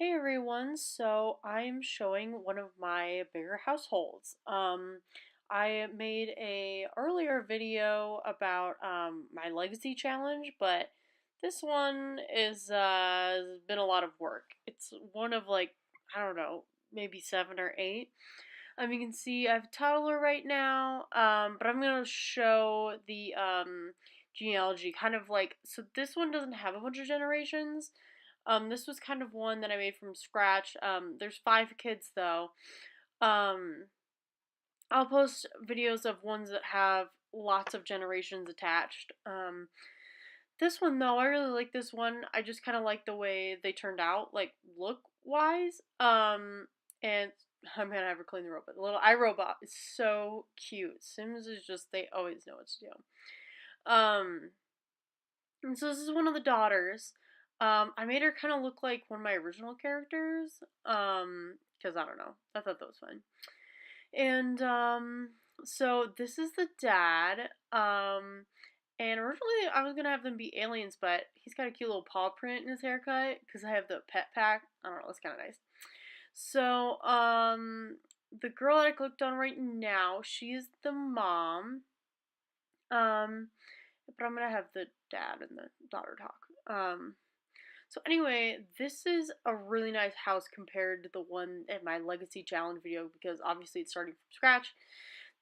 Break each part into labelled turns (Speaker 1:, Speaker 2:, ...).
Speaker 1: Hey everyone, so I'm showing one of my bigger households. I made a earlier video about my legacy challenge, but this one is has been a lot of work. It's one of like, I don't know, maybe seven or eight. You can see I have a toddler right now, but I'm gonna show the genealogy kind of like, so this one doesn't have a bunch of generations. This was kind of one that I made from scratch. There's five kids though. Um, I'll post videos of ones that have lots of generations attached. This one though, I really like this one. I just kind of like the way they turned out, like look wise. And I'm gonna have her clean the robot. The little iRobot is so cute. Sims is just, they always know what to do. And so this is one of the daughters. I made her kind of look like one of my original characters. Because I don't know. I thought that was fun. And so this is the dad. And originally I was gonna have them be aliens, but he's got a cute little paw print in his haircut because I have the pet pack. I don't know, it's kind of nice. So the girl that I clicked on right now, she's the mom. But I'm gonna have the dad and the daughter talk. So anyway, this is a really nice house compared to the one in my Legacy Challenge video because obviously it's starting from scratch.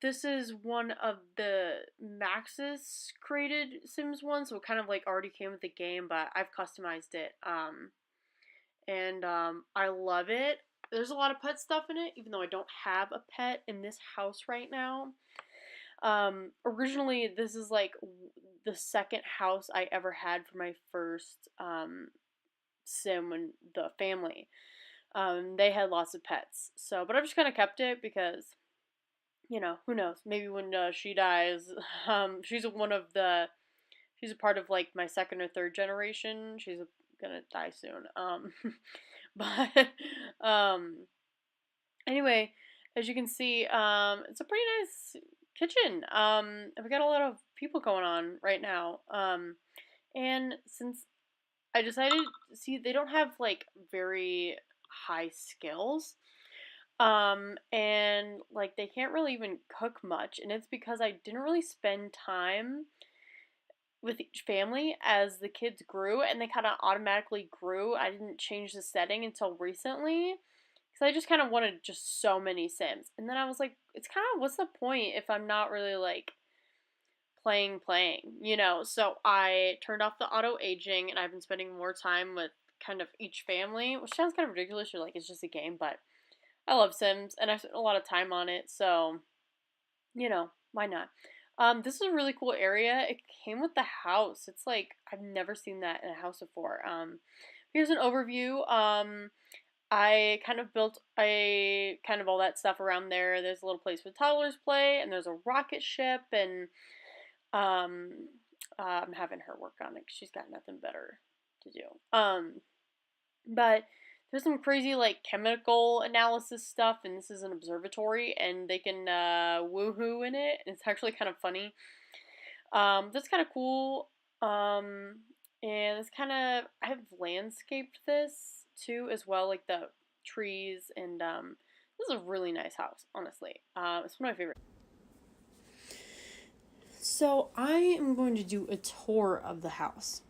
Speaker 1: This is one of the Maxis created Sims one, so it kind of like already came with the game, but I've customized it. I love it. There's a lot of pet stuff in it, even though I don't have a pet in this house right now. Originally, this is like the second house I ever had for my first sim when the family. They had lots of pets. So, but I've just kind of kept it because, who knows? Maybe when she dies, she's she's a part of like my second or third generation. She's gonna die soon. But anyway, as you can see, it's a pretty nice kitchen. We got a lot of people going on right now. And since I decided, see, they don't have like very high skills. And like they can't really even cook much, and it's because I didn't really spend time with each family as the kids grew, and they kind of automatically grew. I didn't change the setting until recently because I just kind of wanted just so many Sims. And then I was like, it's kind of, what's the point if I'm not really like playing? So I turned off the auto aging and I've been spending more time with kind of each family, which sounds kind of ridiculous. You're like, it's just a game, but I love Sims and I spent a lot of time on it, so why not? This is a really cool area. It came with the house. It's like I've never seen that in a house before. Here's an overview. I kind of built all that stuff around there. There's a little place where toddlers play, and there's a rocket ship, and I'm having her work on it 'cause she's got nothing better to do. But there's some crazy like chemical analysis stuff, and this is an observatory, and they can woohoo in it. It's actually kind of funny. That's kind of cool. And it's kind of, I have landscaped this too as well, like the trees, and this is a really nice house, honestly. It's one of my favorites. So I am going to do a tour of the house.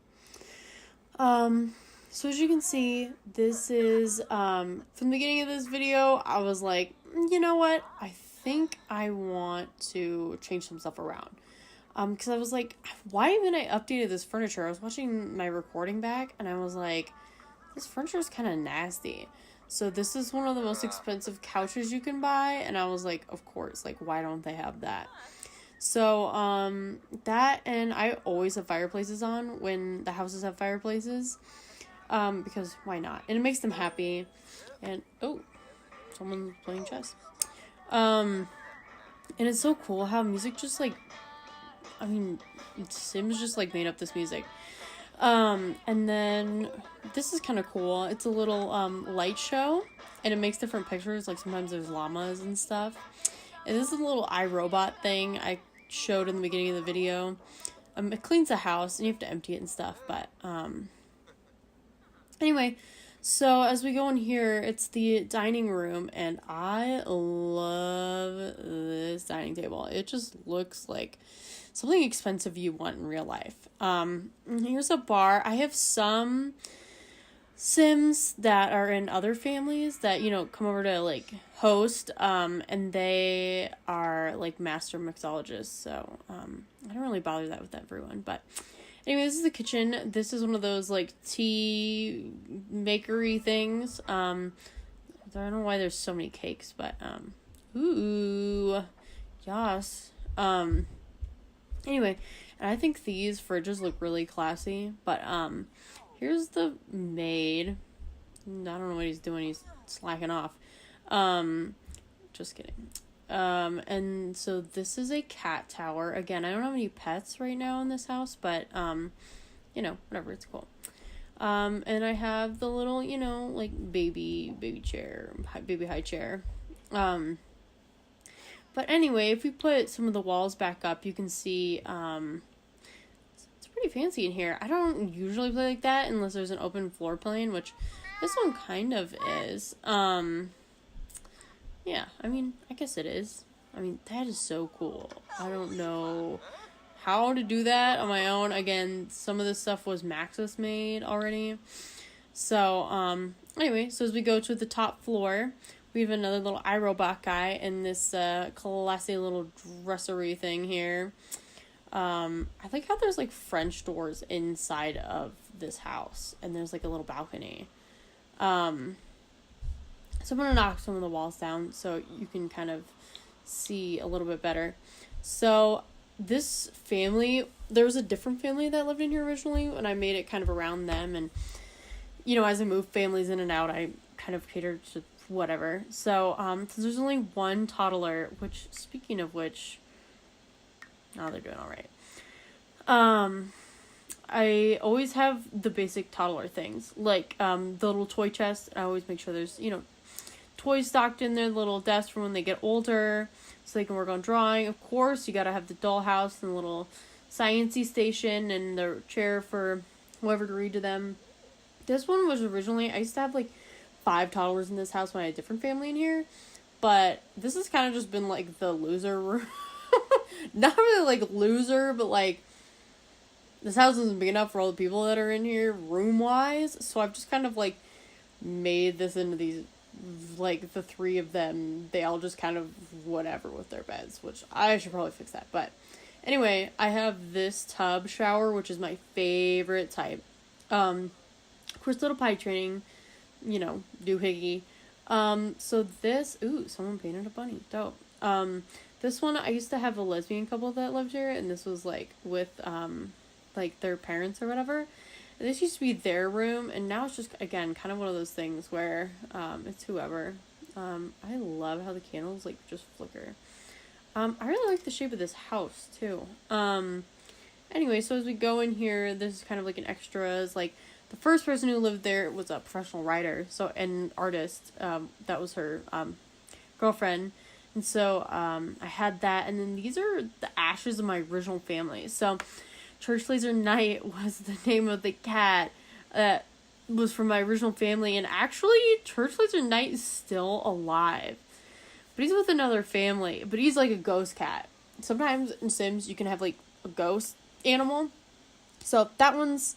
Speaker 1: So as you can see, this is, from the beginning of this video, I was like, you know what? I think I want to change some stuff around. Because I was like, why haven't I updated this furniture? I was watching my recording back, and I was like, this furniture is kind of nasty. So this is one of the most expensive couches you can buy, and I was like, of course, like, why don't they have that? So, that, and I always have fireplaces on when the houses have fireplaces. Because why not? And it makes them happy. And, oh, someone's playing chess. And it's so cool how music just, like, Sims just, like, made up this music. And then this is kind of cool. It's a little, light show, and it makes different pictures. Like, sometimes there's llamas and stuff. And this is a little iRobot thing I showed in the beginning of the video. It cleans the house, and you have to empty it and stuff, but, anyway, So as we go in here, it's the dining room, and I love this dining table. It just looks like something expensive you want in real life. Here's a bar. I have some Sims that are in other families that, come over to like host, and they are like master mixologists. So, I don't really bother that with everyone, but anyway, this is the kitchen. This is one of those like tea makery things. I don't know why there's so many cakes, but ooh, yes. Anyway, and I think these fridges look really classy. But here's the maid. I don't know what he's doing. He's slacking off. Just kidding. And so this is a cat tower. Again, I don't have any pets right now in this house, but, whatever, it's cool. And I have the little, like baby chair, baby high chair. But anyway, if we put some of the walls back up, you can see, it's pretty fancy in here. I don't usually play like that unless there's an open floor plan, which this one kind of is. Yeah, I mean, I guess it is. I mean, that is so cool. I don't know how to do that on my own. Again, some of this stuff was Maxis made already. So, anyway, so as we go to the top floor, we have another little iRobot guy in this classy little dressery thing here. I like how there's like French doors inside of this house, and there's like a little balcony. So I'm going to knock some of the walls down so you can kind of see a little bit better. So this family, there was a different family that lived in here originally, and I made it kind of around them. And, as I move families in and out, I kind of cater to whatever. So since there's only one toddler, which, speaking of which, they're doing all right. I always have the basic toddler things, like the little toy chest. I always make sure there's, toys stocked in their little desk for when they get older, so they can work on drawing. Of course, you gotta have the dollhouse and the little sciencey station and the chair for whoever to read to them. This one was originally, I used to have like 5 toddlers in this house when I had a different family in here, but this has kind of just been like the loser room. Not really like loser, but like this house isn't big enough for all the people that are in here room wise, so I've just kind of like made this into these, like the 3 of them, they all just kind of whatever with their beds, which I should probably fix that. But anyway, I have this tub shower, which is my favorite type. Of course, little pie training, doohickey. So this, someone painted a bunny, dope. This one, I used to have a lesbian couple that lived here, and this was like with like their parents or whatever. And this used to be their room, and now it's just, again, kind of one of those things where it's whoever. I love how the candles like just flicker. I really like the shape of this house too. Anyway, so as we go in here, this is kind of like an extras. Like the first person who lived there was a professional writer, so and artist. That was her girlfriend. And so I had that, and then these are the ashes of my original family. So Church Laser Knight was the name of the cat that was from my original family, and actually Church Laser Knight is still alive. But he's with another family, but he's like a ghost cat. Sometimes in Sims you can have like a ghost animal. So that has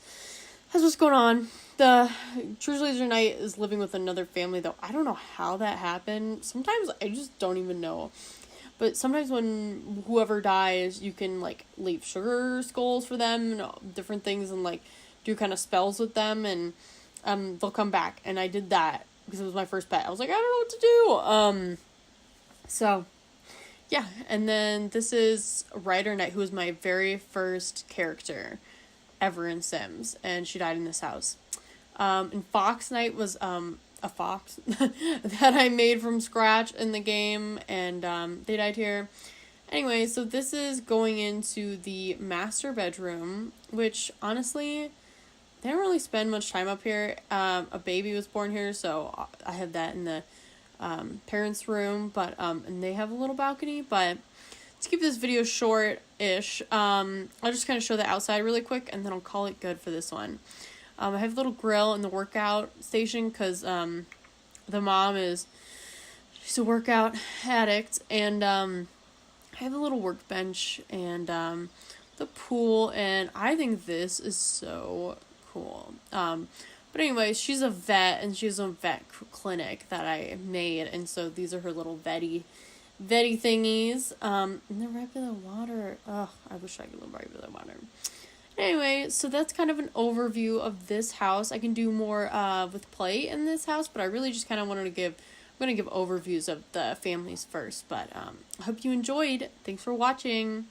Speaker 1: what's going on. The Church Laser Knight is living with another family, though. I don't know how that happened. Sometimes I just don't even know. But sometimes when whoever dies, you can, like, leave sugar skulls for them and different things and, like, do kind of spells with them, and they'll come back. And I did that because it was my first pet. I was like, I don't know what to do. So, yeah. And then this is Rider Knight, who was my very first character ever in Sims, and she died in this house. And Fox Knight was a fox that I made from scratch in the game, and they died here. Anyway, so this is going into the master bedroom, which honestly, they don't really spend much time up here. A baby was born here, so I have that in the parents' room, but and they have a little balcony. But to keep this video short-ish, I'll just kind of show the outside really quick, and then I'll call it good for this one. I have a little grill in the workout station because the mom she's a workout addict, and I have a little workbench and the pool, and I think this is so cool. But anyways, she's a vet, and she has a vet clinic that I made, and so these are her little vetty thingies. And they're right by the water. Ugh, I wish I could live right by the water. Anyway, so that's kind of an overview of this house. I can do more with play in this house, but I really just kind of wanted to give. I'm going to give overviews of the families first, but I hope you enjoyed. Thanks for watching.